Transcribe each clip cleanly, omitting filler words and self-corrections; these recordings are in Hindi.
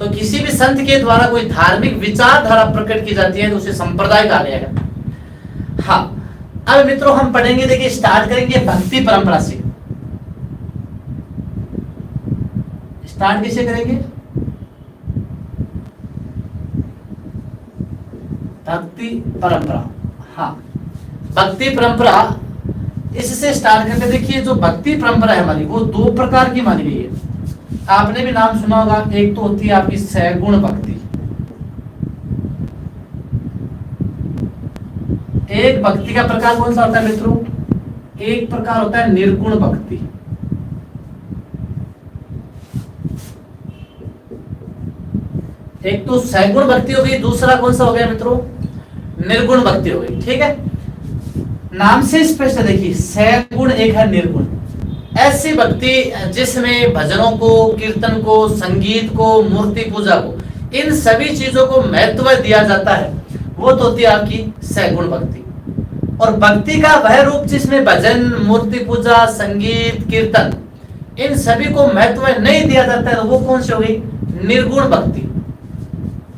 तो किसी भी संत के द्वारा कोई धार्मिक विचारधारा प्रकट की जाती है तो उसे संप्रदाय कहा जाएगा। हाँ, अब मित्रों हम पढ़ेंगे, देखिए स्टार्ट करेंगे भक्ति परंपरा से। स्टार्ट किसे करेंगे? भक्ति परंपरा। हाँ, भक्ति परंपरा इससे स्टार्ट करके देखिए, जो भक्ति परंपरा है हमारी वो दो प्रकार की मानी गई है। आपने भी नाम सुना होगा, एक तो होती है आपकी सैगुण भक्ति, एक भक्ति का प्रकार कौन सा होता है मित्रों? एक प्रकार होता है निर्गुण भक्ति। एक तो सैगुण भक्ति हो गई, दूसरा कौन सा हो गया मित्रों? निर्गुण भक्ति हो गई। ठीक है, नाम से स्पष्ट देखिए, सैगुण एक है निर्गुण। ऐसी भक्ति जिसमें भजनों को, कीर्तन को, संगीत को, मूर्ति पूजा को, इन सभी चीजों को महत्व दिया जाता है, वो तो होती है आपकी सैगुण भक्ति। और भक्ति का वह रूप जिसमें भजन, मूर्ति पूजा, संगीत, कीर्तन, इन सभी को महत्व नहीं दिया जाता है, तो वो कौन सी हो गई? निर्गुण भक्ति।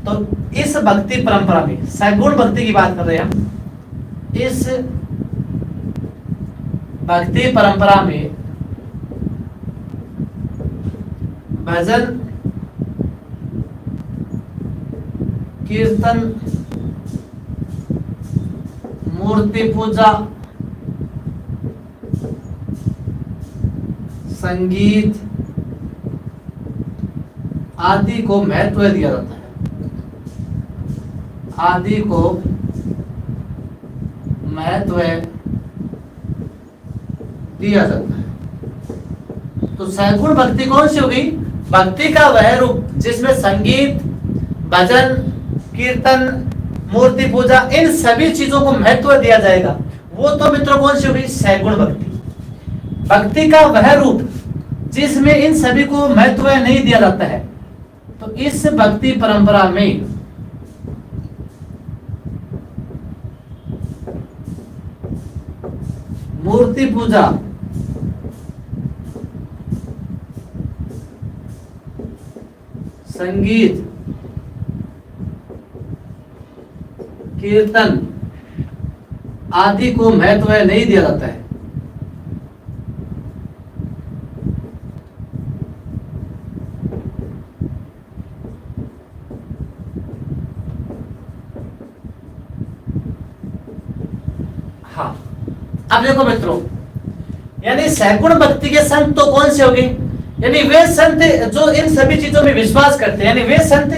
तो इस भक्ति परंपरा में सैगुण भक्ति की बात कर रहे हैं हम। इस भक्ति परंपरा में भजन, कीर्तन, मूर्ति पूजा, संगीत आदि को महत्व दिया जाता है, आदि को महत्व दिया जाता है। तो सैगुण भक्ति कौन सी होगी? भक्ति का वह रूप जिसमें संगीत, भजन, कीर्तन, मूर्ति पूजा, इन सभी चीजों को महत्व दिया जाएगा, वो तो मित्रों कौन सी होगी? सैगुण भक्ति। भक्ति का वह रूप जिसमें इन सभी को महत्व नहीं दिया जाता है, तो इस भक्ति परंपरा में मूर्ति पूजा, संगीत, कीर्तन आदि को महत्व नहीं दिया जाता है। हाँ, अब देखो मित्रों, यानी सैगुण भक्ति के संत तो कौन से होंगे? यानी वे संत जो इन सभी चीजों में विश्वास करते हैं, यानी वे संत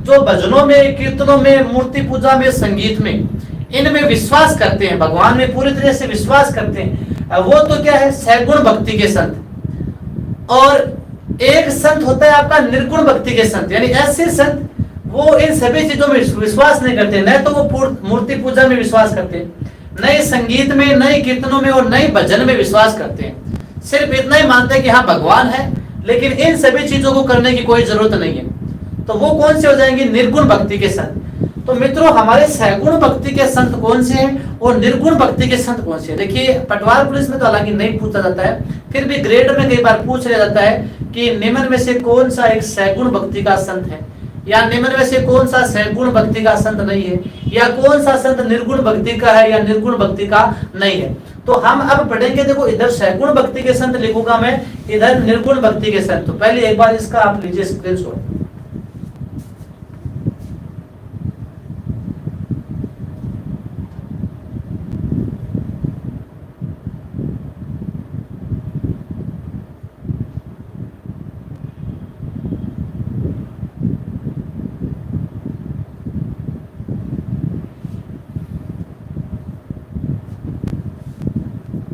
जो भजनों में, कीर्तनों में, मूर्ति पूजा में, संगीत में, इनमें विश्वास करते हैं, भगवान में पूरी तरह से विश्वास करते हैं, वो तो क्या है? सैगुण भक्ति के संत। और एक संत होता है आपका निर्गुण भक्ति के संत, यानी ऐसे संत वो इन सभी चीजों में विश्वास नहीं करते, न तो वो मूर्ति पूजा में विश्वास करते हैं, न ही संगीत में, न ही कीर्तनों में, और न ही भजन में विश्वास करते हैं। सिर्फ इतना ही मानते हैं कि हाँ भगवान है, लेकिन इन सभी चीजों को करने की कोई जरूरत नहीं है। तो वो कौन से हो जाएंगे? निर्गुण भक्ति के संत। तो मित्रों, हमारे सैगुण भक्ति के संत कौन से हैं और निर्गुण भक्ति के संत कौन से हैं? देखिए, पटवार पुलिस में तो हालांकि नहीं पूछा जाता है, फिर भी ग्रेड में कई बार पूछ लिया जाता है कि निम्न में से कौन सा एक सैगुण भक्ति का संत है, या निम्न में से कौन सा सैगुण भक्ति का संत नहीं है, या कौन सा संत निर्गुण भक्ति का है या निर्गुण भक्ति का नहीं है। तो हम अब पढ़ेंगे, देखो इधर सैगुण भक्ति के संत लिखूंगा मैं, इधर निर्गुण भक्ति के संत। तो पहले एक बार इसका आप लीजिए स्क्रीनशॉट।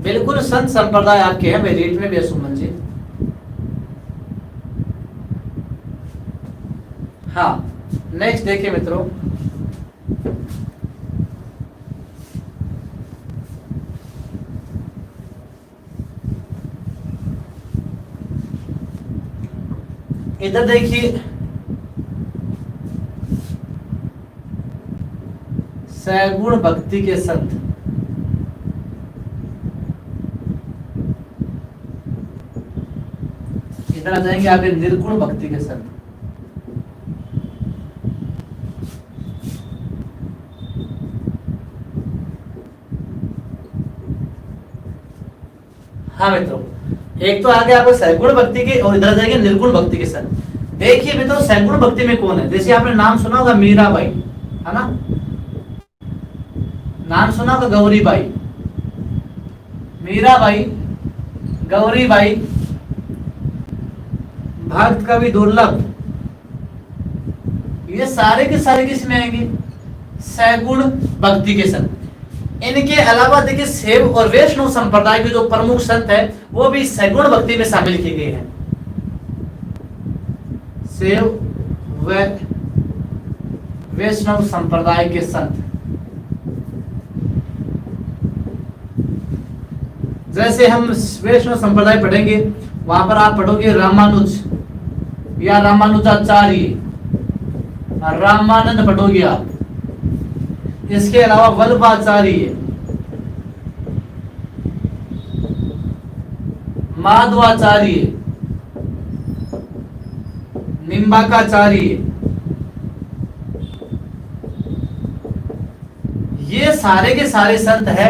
बिल्कुल संत संप्रदाय आपके हैं, मेरिट में भी सुमन जी। हाँ, नेक्स्ट देखिए मित्रों, इधर देखिए सैगुण भक्ति के संत। इधर आ जाएंगे आगे निर्गुण भक्ति के संत। हाँ मित्रों, एक तो आगे आपको सैगुण भक्ति के और इधर जाएंगे निर्गुण भक्ति के संत। देखिए मित्रों, सैगुण भक्ति में कौन है? जैसे आपने नाम सुना होगा मीराबाई, है ना, नाम सुना होगा गौरीबाई, मीराबाई, गौरीबाई, भक्त कवि दुर्लभ, ये सारे के सारे किस में आएंगे? सैगुण भक्ति के संत। इनके अलावा देखिए शैव और वैष्णव संप्रदाय के जो प्रमुख संत है वो भी सैगुण भक्ति में शामिल किए गए हैं। शैव व वैष्णव संप्रदाय के संत, जैसे हम वैष्णव संप्रदाय पढ़ेंगे वहां पर आप पढ़ोगे रामानुज या रामानुजाचार्य, रामानंद पढ़ोगे आप। इसके अलावा वल्लभाचार्य, माधवाचार्य, निम्बाकाचार्य, ये सारे के सारे संत है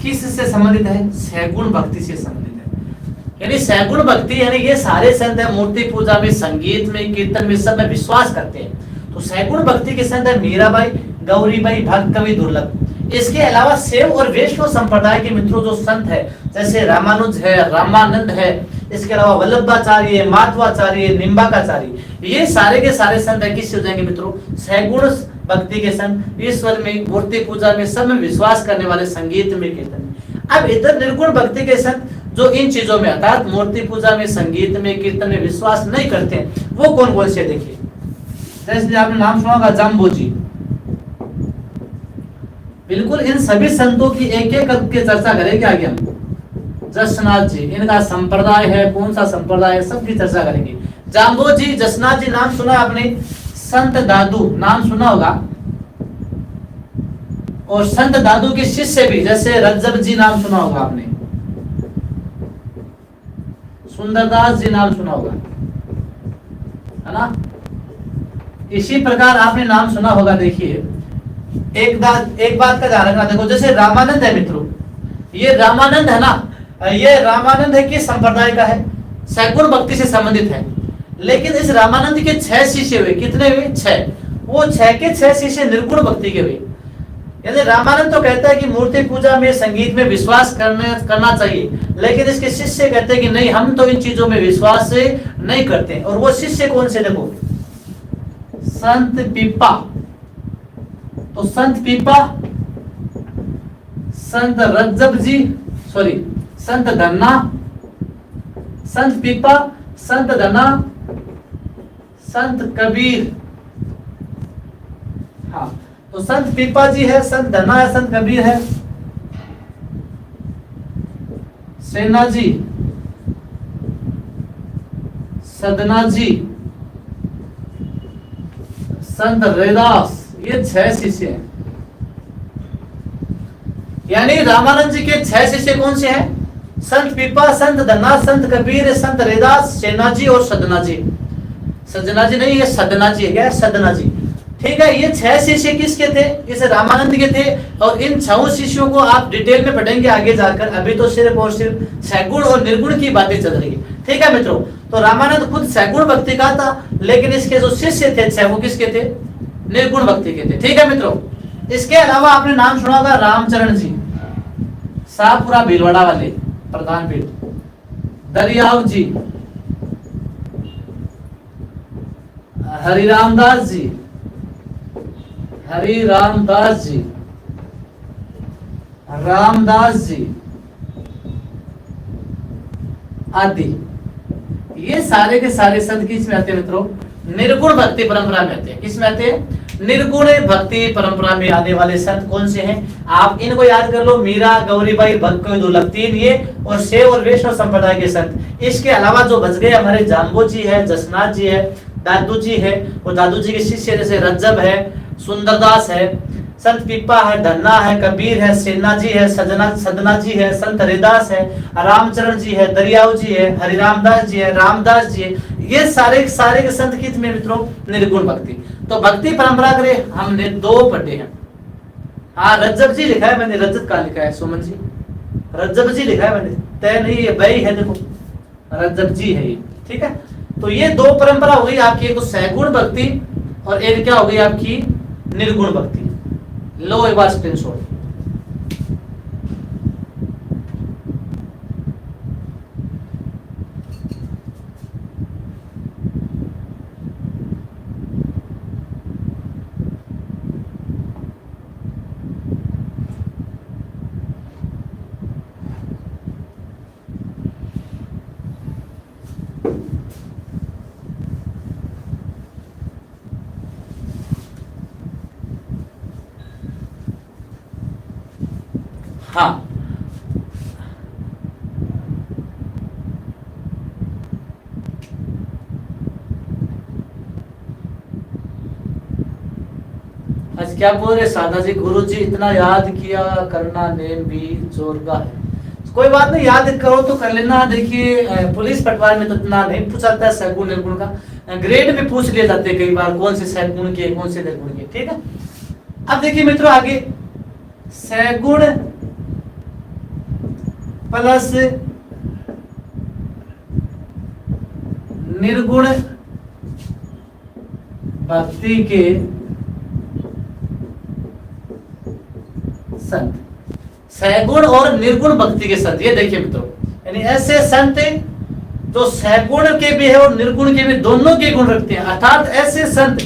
किस से संबंधित है? सैगुण भक्ति से संबंधित है। यानी सैगुण भक्ति यानी ये सारे संत है मूर्ति पूजा में, संगीत में, कीर्तन में, सब में विश्वास करते हैं। तो सैगुण भक्ति के संत है मीराबाई, गौरीबाई, भक्त कवि दुर्लभ। इसके अलावा शैव और वैष्णव संप्रदाय के मित्रों जो संत है जैसे रामानुज है, रामानंद है, इसके अलावा वल्लभाचार्य, माधवाचार्य, निम्बाकाचार्य, ये सारे के सारे संत है किससे हो जाएंगे मित्रों? सैगुण भक्ति के संत। ईश्वर में, मूर्ति पूजा में, सब में विश्वास करने वाले, संगीत में, कीर्तन में। अब इधर निर्गुण भक्ति के संत जो इन चीजों में अर्थात मूर्ति पूजा में, संगीत में, कीर्तन में विश्वास नहीं करते, वो कौन कौन से? देखिए जैसे आपने नाम सुना होगा जाम्बोजी। बिल्कुल इन सभी संतों की एक एक करके चर्चा करेंगे आगे हम। जसनाथ जी, इनका संप्रदाय है, कौन सा संप्रदाय है, सबकी चर्चा करेंगे। जाम्बोजी, जसनाथ जी नाम सुना आपने, संत दादू नाम सुना होगा, और संत दादू के शिष्य भी जैसे रज्जब जी नाम सुना होगा आपने, सुंदरदास जी नाम सुना होगा, है ना। इसी प्रकार आपने नाम सुना होगा, देखिए एक बात का ध्यान रखना। देखो जैसे रामानंद है मित्रों, ये रामानंद है ना, ये रामानंद है किस संप्रदाय का है? सैगुण भक्ति से संबंधित है। लेकिन इस रामानंद के 6 शिष्य हुए, कितने हुए? 6। वो 6 के 6 शिष्य निर्गुण भक्ति के हुए। यानी रामानंद तो कहता है कि मूर्ति पूजा में, संगीत में विश्वास करना चाहिए, लेकिन इसके शिष्य कहते हैं कि नहीं, हम तो इन चीजों में विश्वास नहीं करते। और वो शिष्य कौन से? देखो संत पीपा, तो संत पीपा, संत रज्जब जी, सॉरी संत धन्ना, संत पीपा, संत धन्ना, संत कबीर। हाँ, तो संत पीपा जी है, संत धन्ना है, संत कबीर है, सेना जी, सदना जी, संत रैदास, ये 6 शिष्य हैं। यानी रामानंद जी के 6 शिष्य कौन से हैं? संत पीपा, संत धन्ना, संत कबीर, संत रैदास, सेना जी और सदना जी। सजना जी नहीं, ये सदना जी है। क्या है? सदना जी। ठीक है, ये 6 शिष्य किसके थे? इस रामानंद के थे। और इन 6 शिष्यों को आप डिटेल में पढ़ेंगे आगे जाकर। अभी तो सिर्फ और सिर्फ सैगुण और निर्गुण की बातें चल रही है। ठीक है मित्रों, तो रामानंद खुद सैगुण भक्ति का था, लेकिन इसके जो शिष्य थे 6 वो किसके थे? निर्गुण भक्ति के थे। ठीक है मित्रों, इसके अलावा आपने नाम सुना होगा रामचरण जी, शाहपुरा भीलवाड़ा वाले प्रधान पीठ, दरियाव जी, हरिरामदास जी, हरिरामदास जी, रामदास जी आदि। ये सारे के सारे संत किसमें आते हैं मित्रों? निर्गुण भक्ति परंपरा में आते हैं। किसमें आते हैं? निर्गुण भक्ति परंपरा में आने वाले संत कौन से हैं? आप इनको याद कर लो, मीरा, गौरीबाई, भक्त कवि दुर्लभ, 3 ये, और शैव और वैष्णव संप्रदाय के संत। इसके अलावा जो बच गए हमारे जाम्बो जी है, जसनाथ जी है, दादू जी है, और दादू जी के शिष्य जैसे रज्जब है, सुंदरदास है, संत पीपा है, धन्ना है, कबीर है, सेना जी है, सदना जी है, संत रैदास है, रामचरण जी है, दरियाव जी है, हरिरामदास जी है, रामदास जी है। ये सारे के संत किस में मित्रों? निर्गुण भक्ति। तो भक्ति परंपरा करें हमने 2 पढ़े हैं। हाँ, रज्जब जी लिखा है मैंने। रज्जब का लिखा है? सुमन जी, रज्जब जी लिखा है मैंने। तय नहीं, ये वही है, देखो रज्जक जी है ये, ठीक है। तो ये दो परंपरा हो गई आपकी, एक तो सैगुण भक्ति और एक क्या हो गई आपकी निर्गुण भक्ति। लो एक बार स्क्रीनशॉट। हाँ, आज क्या बोल रहे सादा जी, गुरु जी इतना याद किया करना नेम भी जोर का है। कोई बात नहीं, याद करो तो कर लेना। देखिए पुलिस पटवारी में तो इतना नहीं पूछाता है सैगुण निर्गुण का, ग्रेड में पूछ लिए जाते हैं कई बार, कौन से सैगुण के कौन से निर्गुण के, ठीक है। अब देखिए मित्रों आगे, सैगुण प्लस निर्गुण भक्ति के संत, सैगुण और निर्गुण भक्ति के संत, ये देखिए मित्रों, यानी ऐसे संत जो सैगुण के भी है और निर्गुण के भी, दोनों के गुण रखते हैं। अर्थात ऐसे संत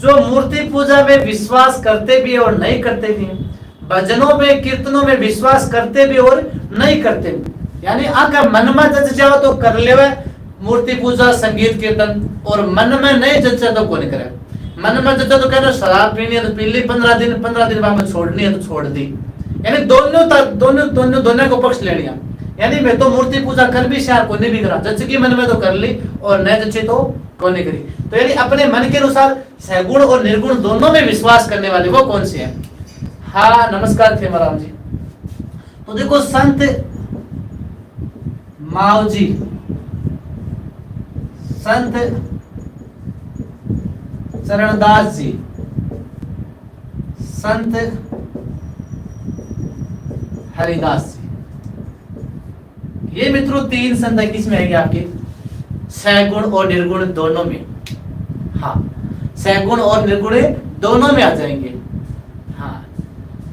जो मूर्ति पूजा में विश्वास करते भी है और नहीं करते भी हैं, भजनों में कीर्तनों में विश्वास करते भी और नहीं करते भी। यानी अगर मन में जच जाओ तो कर ले मूर्ति पूजा संगीत कीर्तन, और मन में नहीं जचा तो कौन करे। मन में जचा तो कहना शराब पीनी है तो पी ली, 15 दिन बाद में छोड़नी है तो छोड़ दी। यानी दोनों को पक्ष लेनी है। यानी मैं तो मूर्ति पूजा कर भी शायद को नहीं भी करा, जच की मन में तो कर ली और नहीं जची तो कौन नहीं करी। तो यानी अपने मन के अनुसार सैगुण और निर्गुण दोनों में विश्वास करने वाले वो कौन से हैं। हाँ नमस्कार खेमाराम जी। तो देखो संत मावजी, संत चरणदास जी, संत हरिदास जी, ये मित्रों तीन संत किसमें आएंगे आपके, सैगुण और निर्गुण दोनों में। हाँ सैगुण और निर्गुण दोनों में आ जाएंगे। हाँ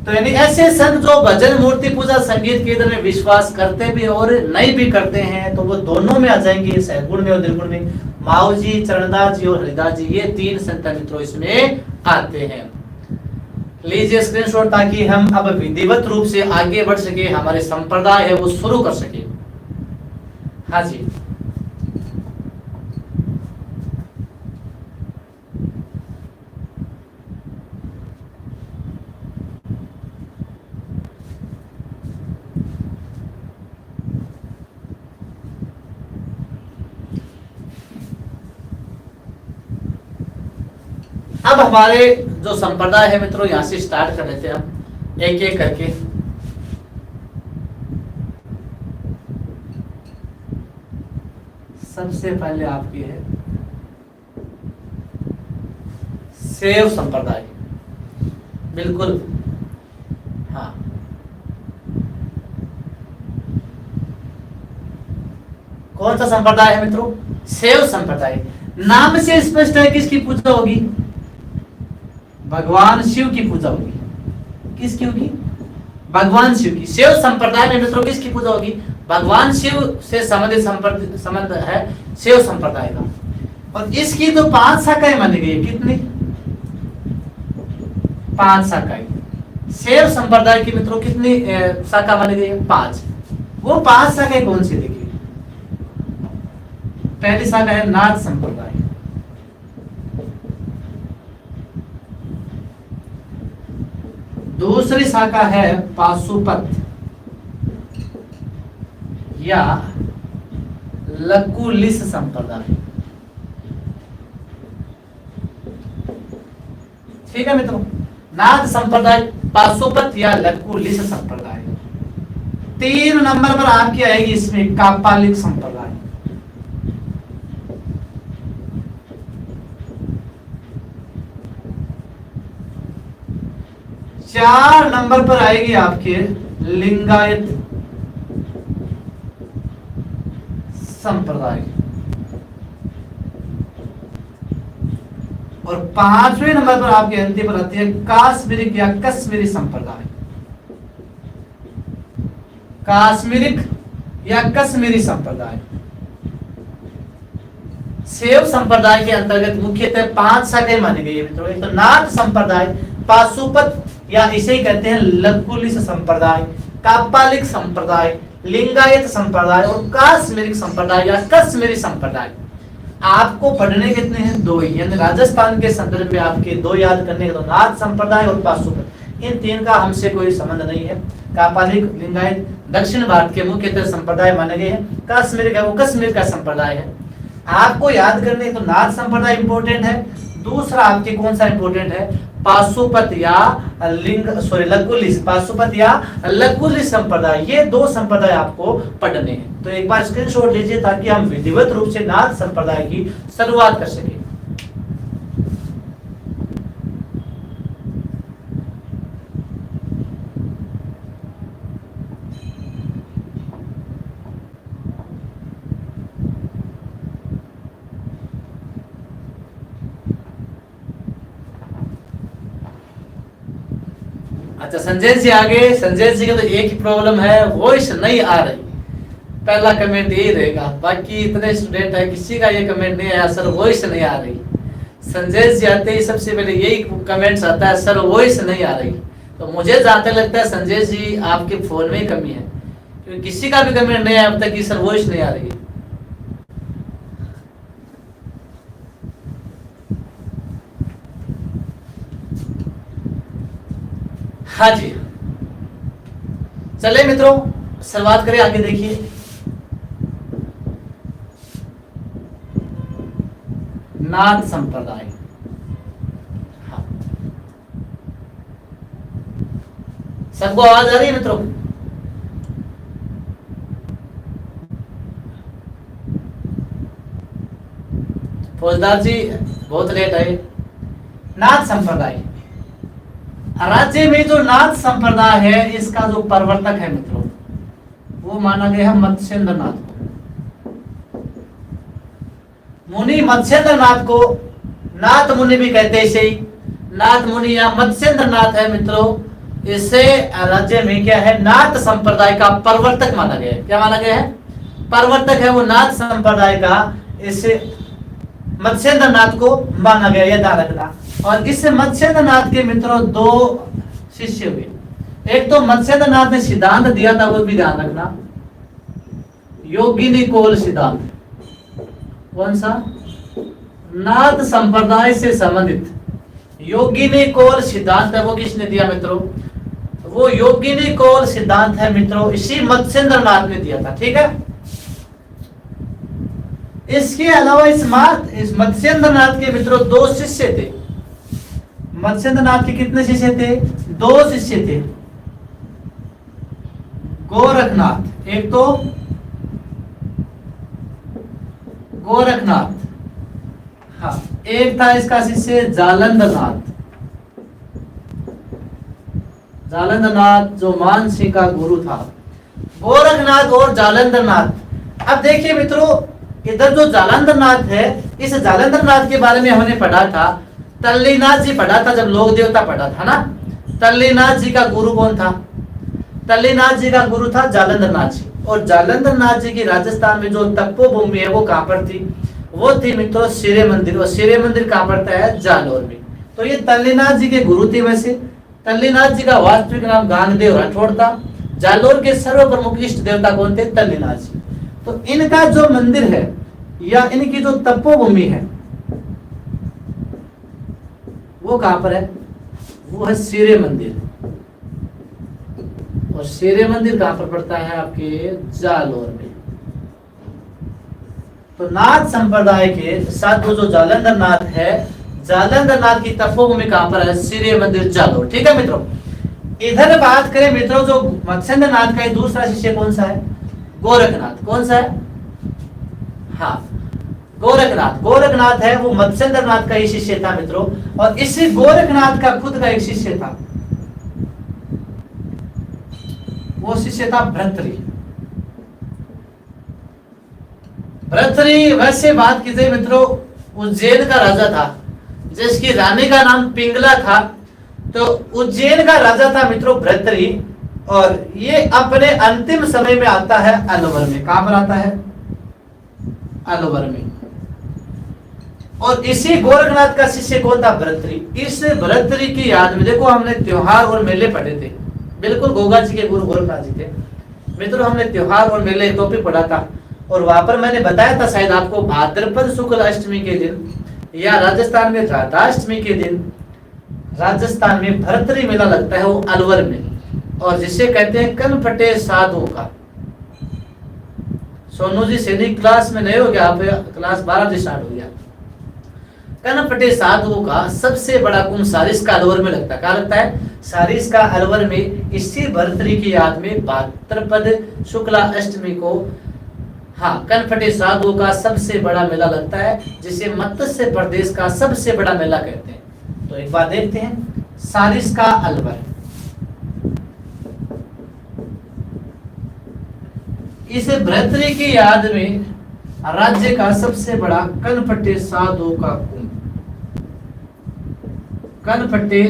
तो यानी ऐसे संत जो भजन मूर्ति पूजा संगीत कीर्तन में विश्वास करते भी और नहीं भी करते हैं, तो वो दोनों में आ जाएंगे, सैगुण में और निर्गुण में। माऊ जी, चरणदास जी और हरिदास जी, ये तीन संत मित्रों इसमें आते हैं। लीजिए स्क्रीनशॉट, ताकि हम अब विधिवत रूप से आगे बढ़ सके, हमारे संप्रदाय है वो शुरू कर सके। हाँ जी अब हमारे जो संप्रदाय है मित्रों, यहां से स्टार्ट कर लेते हैं हम एक एक करके। सबसे पहले आपकी है शैव संप्रदाय, बिल्कुल। हाँ कौन सा संप्रदाय है मित्रों, शैव संप्रदाय। नाम से स्पष्ट है किसकी पूजा होगी, भगवान शिव की पूजा होगी। किसकी होगी, भगवान शिव की। शिव संप्रदाय में मित्रों किसकी पूजा होगी, भगवान शिव से संबंधित संबंध है शिव संप्रदाय का। और इसकी तो 5 शाखाएं मानी गई है। कितनी, 5 शाखाएं। शिव संप्रदाय की मित्रों कितनी शाखा मानी गई है, 5। वो 5 शाखाएं कौन सी, देखिए पहली शाखा है नाथ संप्रदाय, दूसरी शाखा है पाशुपत या लकुलिस संप्रदाय। ठीक है मित्रों, नाथ संप्रदाय, पाशुपत या लकुलिस संप्रदाय। 3 नंबर पर आपकी आएगी इसमें कापालिक संप्रदाय। 4 नंबर पर आएगी आपके लिंगायत संप्रदाय। और 5वें नंबर पर आपकी अंतिम पर आती है काश्मीरिक या कश्मीरी संप्रदाय। काश्मीरिक या कश्मीरी संप्रदाय। शैव संप्रदाय के अंतर्गत मुख्यतः 5 शाखाएं मानी गई है मित्रों। एक तो नाथ संप्रदाय, पाशुपत या इसे ही कहते हैं लकुलिश संप्रदाय, कापालिक संप्रदाय, लिंगायत संप्रदाय और काश्मीरिक संप्रदाय या कश्मीरी संप्रदाय। आपको पढ़ने कितने हैं? 2 ही, यानी राजस्थान के संदर्भ में आपके 2 याद करने के, तो नाथ संप्रदाय और पाशुपत। इन 3 का हमसे कोई संबंध नहीं है। कापालिक, लिंगायत दक्षिण भारत के मुख्यतः संप्रदाय माने गए हैं। काश्मीर का वो कश्मीर का संप्रदाय है। आपको याद करने तो नाथ संप्रदाय इंपॉर्टेंट है। दूसरा आपके कौन सा इंपॉर्टेंट है? पाशुपत या लकुलिश, पाशुपत या लकुलिश संप्रदाय। ये 2 संप्रदाय आपको पढ़ने हैं। तो एक बार स्क्रीनशॉट लीजिए ताकि हम विधिवत रूप से नाथ संप्रदाय की शुरुआत कर सकें। अच्छा, संजय जी आगे। संजय जी का तो एक ही प्रॉब्लम है, वॉइस नहीं आ रही। पहला कमेंट यही रहेगा। बाकी इतने स्टूडेंट है, किसी का ये कमेंट नहीं आया सर वॉइस नहीं आ रही। संजय जी आते ही सबसे पहले यही कमेंट्स आता है, सर वॉइस नहीं आ रही। तो मुझे जहाँ तक लगता है संजय जी आपके फोन में ही कमी है, क्योंकि किसी का भी कमेंट नहीं आया अब तक कि सर वॉइस नहीं आ रही है। हाँ जी, चले मित्रों शुरुआत करें। आगे देखिए, नाथ संप्रदाय। हाँ, सबको आवाज आ रही है मित्रों? फौजदार जी बहुत लेट आए। नाथ संप्रदाय, राज्य में जो नाथ संप्रदाय है इसका जो प्रवर्तक है मित्रों वो माना गया है मत्स्येंद्र नाथ को। मुनि मत्स्येंद्र नाथ को नाथ मुनि भी कहते हैं। इसे ही नाथ मुनि या मत्स्येंद्र नाथ है मित्रों। इसे राज्य में क्या है? नाथ संप्रदाय का प्रवर्तक माना गया है। क्या माना गया है? प्रवर्तक है वो नाथ संप्रदाय का। इसे मत्स्येंद्र नाथ को माना गया, यह ध्यान रखना। और इस मत्स्येंद्र नाथ के मित्रों 2 शिष्य हुए। एक तो मत्स्येंद्र नाथ ने सिद्धांत दिया था, वो भी ध्यान रखना, योगिनी कोल सिद्धांत। कौन सा? नाथ संप्रदाय से संबंधित योगिनी कोल सिद्धांत है। वो किसने दिया मित्रों? वो योगिनी कोल सिद्धांत है मित्रों, इसी मत्स्येंद्र नाथ ने दिया था। ठीक है। इसके अलावा इस मत्स्येंद्र नाथ के मित्रों 2 शिष्य थे। मत्स्येंद्र नाथ के कितने शिष्य थे? 2 शिष्य थे। गोरखनाथ, एक तो गोरखनाथ, हाँ, एक था इसका शिष्य जालंधर नाथ। जालंधर नाथ जो मानसी का गुरु था। गोरखनाथ और जालंधर नाथ। अब देखिए मित्रों, इधर जो जालंधर नाथ है, इस जालंधर नाथ के बारे में हमने पढ़ा था, तल्लीनाथ जी पढ़ा था, जब लोक देवता पढ़ा था ना। तल्लीनाथ जी का गुरु कौन था? तल्लीनाथ जी का गुरु था जालंधर नाथ जी। और जालंधर नाथ जी की राजस्थान में जो तपोभूमि है वो कहां पर थी? वो थी मित्रों सिरे मंदिर। और सिरे मंदिर कहां पड़ता है? जालोर में। तो ये तल्लीनाथ जी के गुरु थे। वैसे तल्लीनाथ जी का वास्तविक नाम गांगदेव राठौड़ था। जालोर के सर्व प्रमुख इष्ट देवता कौन थे? तल्लीनाथ जी। तो इनका जो मंदिर है या इनकी जो तपोभूमि है वो कहां पर है? वो है सिरे मंदिर। और सिरे मंदिर कहां पर पड़ता है? आपके जालोर में। तो नाथ संप्रदाय के साथ जो जालंधर नाथ है, जालंधर नाथ की तपोभूमि कहां पर है? सिरे मंदिर, जालोर। ठीक है मित्रों। इधर बात करें मित्रों, जो मत्स्येंद्र नाथ का दूसरा शिष्य कौन सा है? गोरखनाथ। कौन सा है? हाँ, गोरखनाथ। गोरखनाथ है वो मत्स्येंद्र नाथ का ही शिष्य था मित्रों। और इसी गोरखनाथ का खुद का एक शिष्य था, वो शिष्य था भर्तृहरि। भर्तृहरि वैसे बात की जाए मित्रों, उज्जैन का राजा था जिसकी रानी का नाम पिंगला था। तो उज्जैन का राजा था मित्रों भर्तृहरि, और ये अपने अंतिम समय में आता है अलवर में। कहां पर आता है? अलवर में। और इसी गोरखनाथ का शिष्य कौन था? भर्तृहरि। इस भर्तृहरि की याद में देखो हमने त्योहार और मेले पढ़े थे, बिल्कुल गोगा जी के गुरु गोरखनाथ जी थे मित्रों। हमने त्योहार और मेले टॉपिक पढ़ा था, और वहां पर मैंने बताया था शायद आपको, भाद्रपद शुक्ल अष्टमी के दिन या राजस्थान में राधाष्टमी के दिन राजस्थान में भर्तृहरि मेला लगता है, वो अलवर में, और जिसे कहते हैं कनपटे साधुओं का। सोनू जी सैनिक क्लास में नहीं हो गया, आप क्लास 12 से स्टार्ट हो गया। कनपटे साधुओं का सबसे बड़ा कुंभ सारिस का अलवर में लगता है। कहाँ लगता है? सारिस का अलवर में। इसी भर्तृहरि की याद में भाद्रपद शुक्ला अष्टमी को, हाँ, कनपटे साधुओं का सबसे बड़ा मेला लगता है, जिसे मत्स्य प्रदेश का सबसे बड़ा मेला कहते हैं। तो एक बार देखते हैं, सारिस का अलवर। इस भर्तृहरि की याद में राज्य का सबसे बड़ा कनपटे साधुओं का कुंभ, कनपटे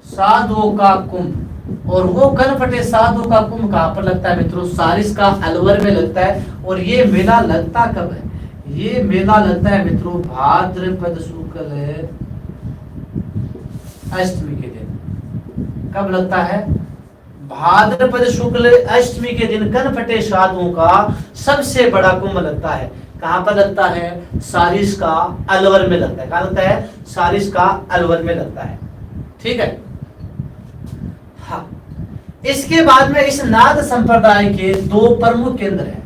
साधुओं का कुंभ। और वो कनपटे साधुओं का कुंभ कहां पर लगता है मित्रों? सारिस का अलवर में लगता है। और ये मेला लगता कब है? ये मेला लगता है मित्रों भाद्रपद शुक्ल अष्टमी के दिन। कब लगता है? भाद्रपद शुक्ल अष्टमी के दिन कनपटे साधुओं का सबसे बड़ा कुंभ लगता है। कहां पर लगता है? सारिस का अलवर में लगता है। कहां लगता है? सारिस का अलवर में लगता है। ठीक है। हाँ, इसके बाद में इस नाथ संप्रदाय के दो प्रमुख केंद्र हैं।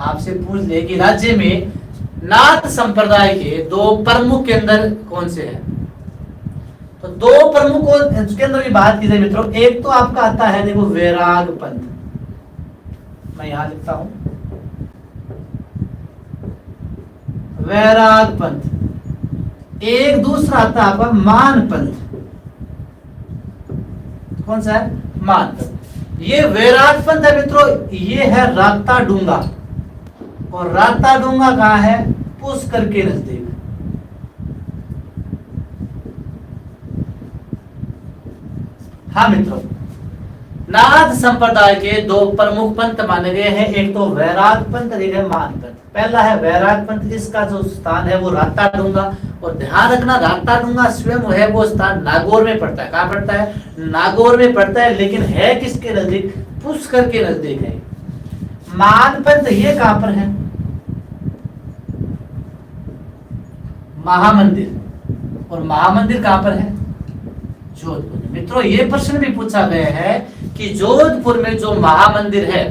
आपसे पूछ ले कि राज्य में नाथ संप्रदाय के दो प्रमुख केंद्र कौन से हैं? तो दो प्रमुख केंद्र की बात की जाए मित्रों, एक तो आपका आता है देखो वैराग पंथ, मैं यहां लिखता हूं वैराग पंथ। एक दूसरा आता है आपका मान पंथ। कौन सा है? मान पंथ। ये वैराग पंथ है मित्रों, ये है राता डूंगा, और राता डूंगा कहां है? पुष्कर के नजदीक। हाँ मित्रों, नाथ संप्रदाय के दो प्रमुख पंथ माने गए हैं, एक तो वैराग पंथ, एक है मान पंथ। पहला है वैराग पंथ, इसका जो स्थान है वो राता डूंगा, और ध्यान रखना राता डूंगा स्वयं है वो स्थान नागौर में पड़ता है। कहां पड़ता है? नागौर में पड़ता है, लेकिन है किसके नजदीक? पुष्कर के नजदीक है। मान पंथ ये कहां पर है? महामंदिर। और महामंदिर कहां पर है? जोधपुर में। मित्रों ये प्रश्न भी पूछा गया है कि जोधपुर में जो महामंदिर है,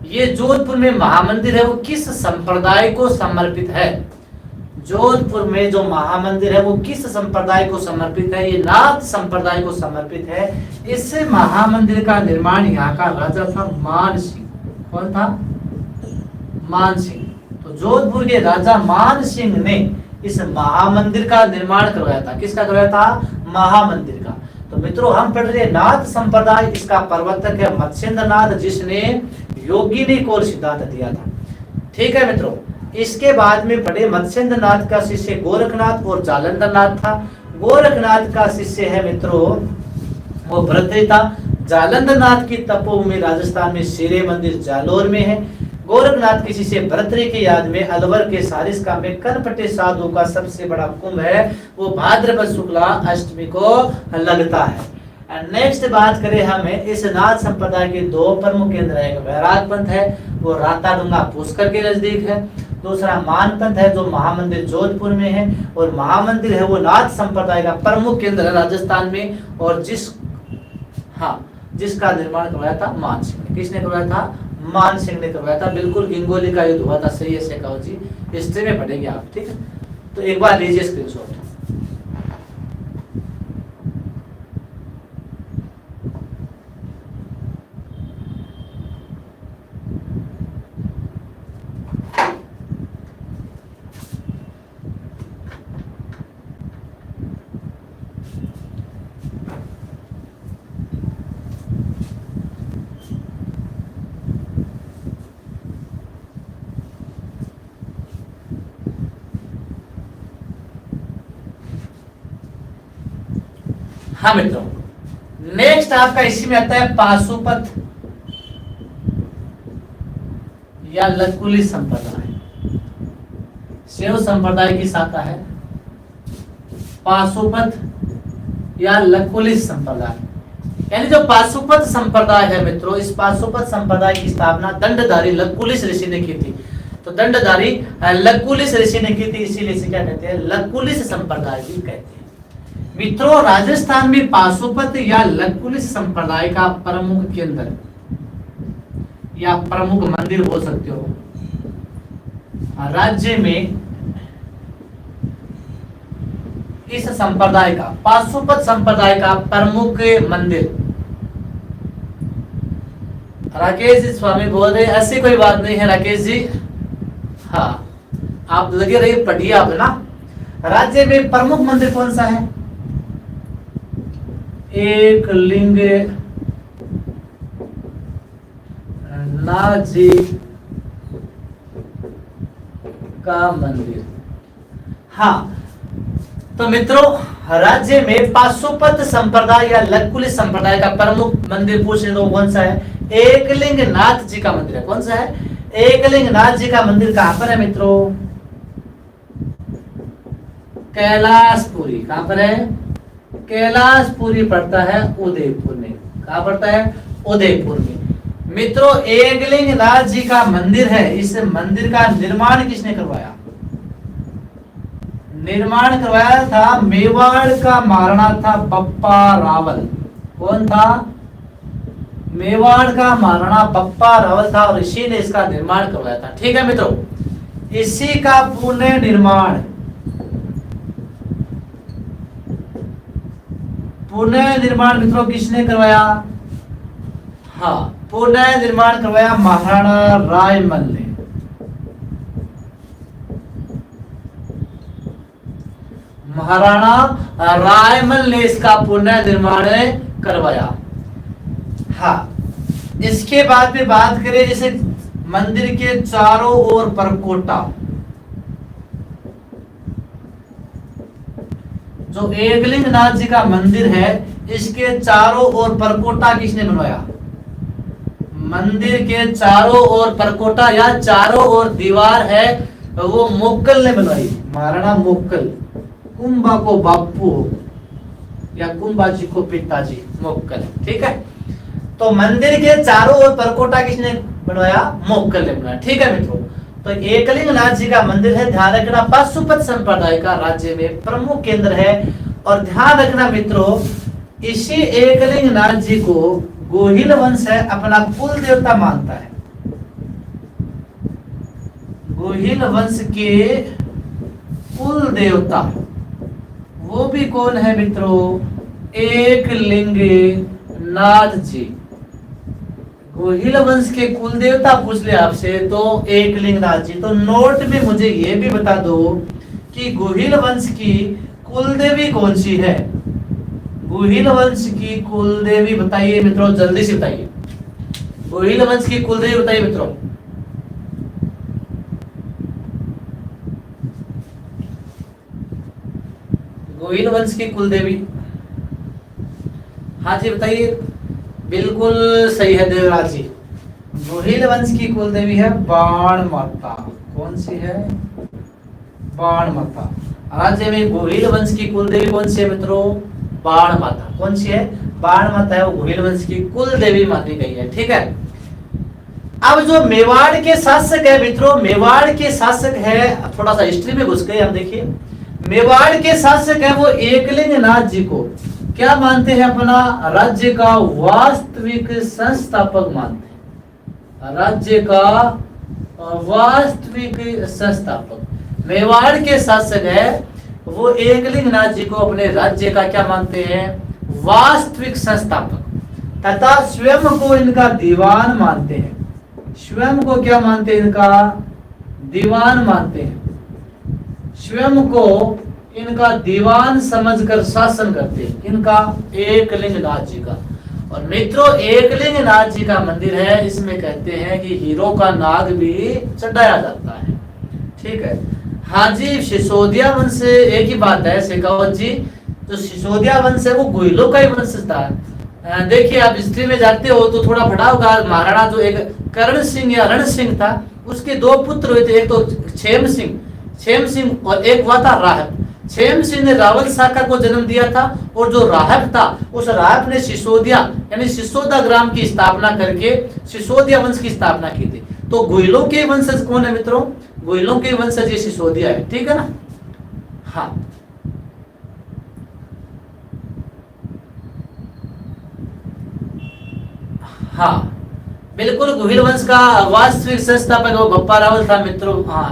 ये जोधपुर में महामंदिर है वो किस संप्रदाय को समर्पित है? जोधपुर में जो महामंदिर है वो किस संप्रदाय को समर्पित है? ये नाथ संप्रदाय को समर्पित है। इस महामंदिर का निर्माण यहाँ का राजा था मान सिंह। कौन था? मान सिंह। तो जोधपुर के राजा मान सिंह ने इस महामंदिर का निर्माण करवाया था। किसका करवाया था? महामंदिर का। तो मित्रों हम पढ़ रहे नाथ संप्रदाय, इसका प्रवर्तक है मत्स्येंद्र नाथ, जिसने योगिनी को सिद्धांत दिया था। ठीक है मित्रों, इसके बाद में पढ़े मत्स्येंद्र नाथ का शिष्य गोरखनाथ और जालंधर नाथ था। गोरखनाथ का शिष्य है मित्रों वो भर्तृहरि था। जालंधर नाथ की तपोभूमि राजस्थान में शेरे मंदिर जालोर में है। गोरखनाथ के शिष्य भर्तृहरि की याद में अलवर के सारिस्का में कनपटे साधु का सबसे बड़ा कुंभ है, वो भाद्रपद शुक्ला अष्टमी को लगता है। नेक्स्ट बात करें हमें इस नाथ संप्रदाय के दो प्रमुख केंद्र है, एक वैराग पंथ है वो राताडूंगा पुष्कर के नजदीक है, दूसरा मान पंथ है जो महामंदिर जोधपुर में है, और महामंदिर है वो नाथ संप्रदाय का प्रमुख केंद्र है राजस्थान में, और जिसका निर्माण करवाया था मान सिंह ने। किसने करवाया था? मान सिंह ने करवाया था। बिल्कुल गिंगोली का युद्ध हुआ था, सही है शेखावत जी, हिस्ट्री में पढ़ेंगे आप। ठीक है, तो एक बार लीजिए स्क्रीनशॉट। हाँ मित्रों, नेक्स्ट आपका इसी में आता है पाशुपत या लकुली संप्रदाय। शैव संप्रदाय की शाखा है पाशुपत या लकुली संप्रदाय। यानी जो पाशुपत संप्रदाय है मित्रों, इस पाशुपत संप्रदाय की स्थापना दंडधारी लकुलिश ऋषि ने की थी। तो दंडधारी लकुलिश ऋषि ने की थी, इसीलिए इसे क्या कहते हैं, लकुलिश संप्रदाय भी कहते हैं। मित्रों, राजस्थान में पाशुपत या लकुलिश संप्रदाय का प्रमुख केंद्र या प्रमुख मंदिर बोल सकते हो राज्य में इस संप्रदाय का, पाशुपत संप्रदाय का प्रमुख मंदिर। राकेश जी स्वामी बोल रहे ऐसी कोई बात नहीं है राकेश जी, हाँ आप लगे रहिए, पढ़िए आप ना। राज्य में प्रमुख मंदिर कौन सा है? एक लिंग नाथ जी का मंदिर। हाँ तो मित्रों, राज्य में पाशुपत संप्रदाय या लकुलिश संप्रदाय का प्रमुख मंदिर पूछे तो कौन सा है? एकलिंग नाथ जी का मंदिर है। कौन सा है? एकलिंग नाथ जी का मंदिर कहां पर है मित्रों? कैलाशपुरी। कहां पर है? कैलाशपुरी पड़ता है उदयपुर में। कहां पड़ता है? उदयपुर में। मित्रों, एकलिंग नाथ जी का मंदिर है, इस मंदिर का निर्माण किसने करवाया? निर्माण करवाया था मेवाड़ का महाराणा था बप्पा रावल। कौन था? मेवाड़ का महाराणा बप्पा रावल था और इसी ने इसका निर्माण करवाया था। ठीक है मित्रों, इसी का पुनः निर्माण मित्रों किसने करवाया? हाँ, पुनः निर्माण करवाया महाराणा रायमल ने। महाराणा रायमल ने इसका पुनः निर्माण करवाया। हाँ, इसके बाद में बात करें जैसे मंदिर के चारों ओर परकोटा, जो एकलिंग नाथ जी का मंदिर है इसके चारों ओर परकोटा किसने बनवाया? मंदिर के चारों ओर परकोटा या चारों ओर दीवार है वो मोक्कल ने बनवाई। महाराणा मोक्कल, कुंभा को बापू या कुंभा जी को पिताजी, मोक्कल। ठीक है, तो मंदिर के चारों ओर परकोटा किसने बनवाया? मोक्कल ने बनवाया। ठीक है मित्रों, तो एकलिंग नाथ जी का मंदिर है, ध्यान रखना पाशुपत संप्रदाय का राज्य में प्रमुख केंद्र है। और ध्यान रखना मित्रों, इसी एकलिंग नाथ जी को गोहिल वंश है अपना कुल देवता मानता है। गोहिल वंश के कुल देवता वो भी कौन है मित्रों? एकलिंग नाथ जी। गोहिल वंश के कुल देवता पूछ ले आपसे तो एकलिंग नाथ जी। तो नोट में मुझे ये भी बता दो कि गोहिल वंश की कुल देवी कौन सी है? गोहिल वंश की कुल देवी बताइए मित्रों, जल्दी से बताइए। गोहिल वंश की कुल देवी बताइए मित्रों। गोहिल वंश की कुल देवी, हाँ जी बताइए। बिल्कुल सही है देवराज जी, गोहिल वंश की कुल देवी है बाण माता। कौन सी है? बाण माता। राज्य में गोहिल वंश की कुल देवी कौन सी है मित्रों? बाण माता। कौन सी है? बाण माता है, वो गोहिल वंश की कुल देवी मानी गई है। ठीक है, अब जो मेवाड़ के शासक है मित्रों, मेवाड़ के शासक है, थोड़ा सा हिस्ट्री में घुस गए हम। देखिए, मेवाड़ के शासक है वो एकलिंग नाथ जी को क्या मानते हैं? अपना राज्य का वास्तविक संस्थापक मानते हैं। राज्य का वास्तविक संस्थापक मेवाड़ के शासक है वो एकलिंग नाथ जी को अपने राज्य का क्या मानते हैं? वास्तविक संस्थापक, तथा स्वयं को इनका दीवान मानते हैं। स्वयं को क्या मानते हैं? इनका दीवान मानते हैं। स्वयं को इनका दीवान समझकर शासन करते हैं, इनका एकलिंग नाथ जी का। और मित्रों, एकलिंग नाथ जी का मंदिर है, इसमें कहते हैं कि हीरो का नाग भी चढ़ाया जाता है। ठीक है, हाँ जी, सिसोदिया वंश से एक ही बात है शेखावत जी, जो सिसोदिया वंश है वो गोहिलों का ही वंश था। देखिए आप हिस्ट्री में जाते हो तो थोड़ा पढ़ा होगा, महाराणा जो एक करण सिंह या रण सिंह था, उसके दो पुत्र हुए थे, एक तो क्षेम सिंह और एक हुआ था राहब। क्षेम सिंह ने रावल शाखा को जन्म दिया था, और जो राहब था उस राहब ने सिसोदिया यानी सिसोदा ग्राम की स्थापना करके सिसोदिया वंश की स्थापना की थी। तो गोहिलों के वंशज कौन है मित्रों? गोहिलों के वंशज ये सिसोदिया है, ठीक है ना। हाँ, हाँ बिल्कुल, गोहिल वंश का वास्तविक संस्थापक वो बप्पा रावल था मित्रों। हाँ,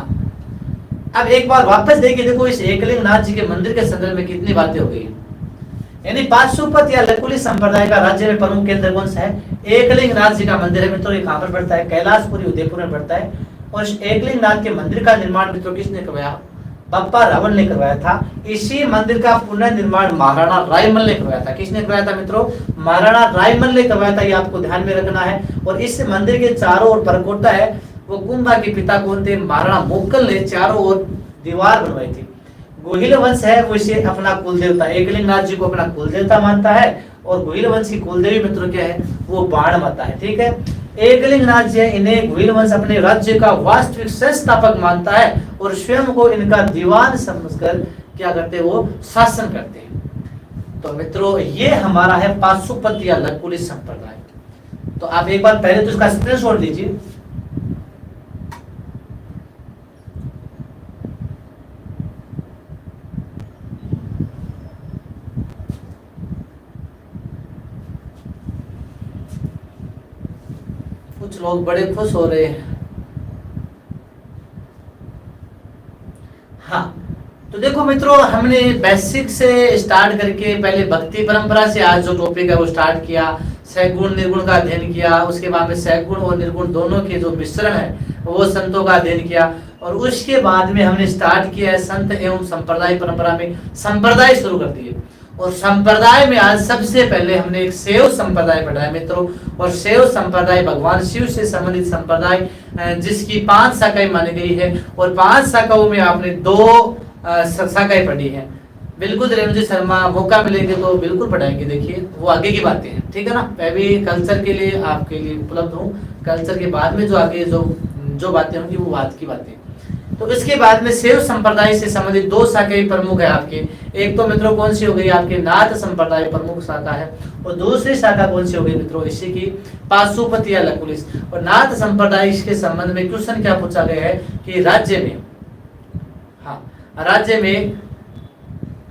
अब एक बार वापस देखिए, देखो इस एकलिंग नाथ जी के मंदिर के संदर्भ में कितनी बातें हो गई। यानी पाशुपत या लकुली संप्रदाय का राज्य में प्रमुख केंद्र कौन सा है? एकलिंग नाथ जी का मंदिर है मित्रों। ये कहां पर पड़ता है? कैलाशपुरी उदयपुर में पड़ता है। और इस एकलिंग नाथ के मंदिर का निर्माण मित्रों किसने करवाया? बप्पा रावल ने करवाया था। इसी मंदिर का पुनर्निर्माण महाराणा रायमल ने करवाया था। किसने करवाया था मित्रों? महाराणा रायमल ने करवाया था, ये आपको ध्यान में रखना है। और इस मंदिर के चारों ओर परकोटा है, वो कुंभा के पिता कौन थे? महाराणा मोक्कल ने चारों ओर दीवार बनवाई थी। गोहिल वंश है वो इसे अपना कुल देवता, एकलिंग नाथ जी को अपना कुल देवता मानता है। और गोहिल वंश की कुलदेवी मित्रों क्या है? वो बाण माता है, ठीक है। एकलिंग नाथ जी इन्हें गोहिल वंश अपने राज्य का वास्तविक संस्थापक मानता है, और स्वयं को इनका दीवान समझकर क्या करते हैं? वो शासन करते हैं। तो मित्रों ये हमारा है पाशुपत या लकुली संप्रदाय। तो आप एक बार पहले तो इसका स्क्रीनशॉट लीजिए। कुछ लोग बड़े खुश हो रहे हैं। हाँ, तो देखो मित्रों, हमने बेसिक से स्टार्ट करके पहले भक्ति परंपरा से आज जो टॉपिक है वो स्टार्ट किया, सैगुण निर्गुण का अध्ययन किया। उसके बाद में सैगुण और निर्गुण दोनों के जो मिश्रण है वो संतों का अध्ययन किया। और उसके बाद में हमने स्टार्ट किया है संत एवं संप्रदाय परंपरा में, संप्रदाय शुरू कर दिए। और संप्रदाय में आज सबसे पहले हमने एक शैव संप्रदाय पढ़ा है मित्रों। और शैव संप्रदाय भगवान शिव से संबंधित संप्रदाय, जिसकी 5 शाखाएं मानी गई है। और 5 शाखाओं में आपने 2 शाखाएं पढ़ी है। बिल्कुल रेणु शर्मा, मौका मिलेंगे तो बिल्कुल पढ़ाएंगे। देखिए वो आगे की बातें हैं, ठीक है ना। मैं भी कल्चर के लिए आपके लिए उपलब्ध हूँ। कल्चर के बाद में जो आगे जो बातें होंगी वो बात की बातें। तो इसके बाद में शैव संप्रदाय से संबंधित 2 शाखाएं प्रमुख है आपके। एक तो मित्रों कौन सी हो गई? आपके नाथ संप्रदाय प्रमुख शाखा है। और दूसरी शाखा कौन सी हो गई मित्रों? इसी की पाशुपत या लकुलिस। और नाथ संप्रदाय के संबंध में क्वेश्चन क्या पूछा गया है कि राज्य में, हाँ राज्य में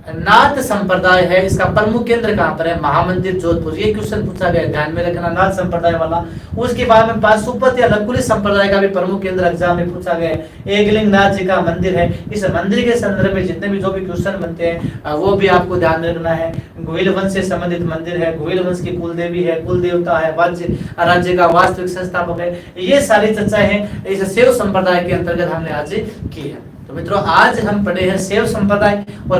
नाथ संप्रदाय है, इसका प्रमुख केंद्र कहां पर है? महामंदिर जोधपुर। ये क्वेश्चन पूछा गया, ध्यान में रखना, नाथ संप्रदाय वाला। उसके बाद में पाशुपत या लकुली संप्रदाय का भी प्रमुख केंद्र एग्जाम में पूछा गया है। एकलिंग नाथ जी का मंदिर है। इस मंदिर के संदर्भ में जितने भी जो भी क्वेश्चन बनते हैं वो भी आपको ध्यान में रखना है। गोहिल वंश से संबंधित मंदिर है, गोहिल वंश की कुल देवी है, कुल देवता है, राज्य का वास्तविक संस्थापक है। ये सारी चर्चाएं हैं इस शैव संप्रदाय के अंतर्गत हमने आज की है। तो मित्रों आज हम पढ़े हैं शैव संप्रदाय। और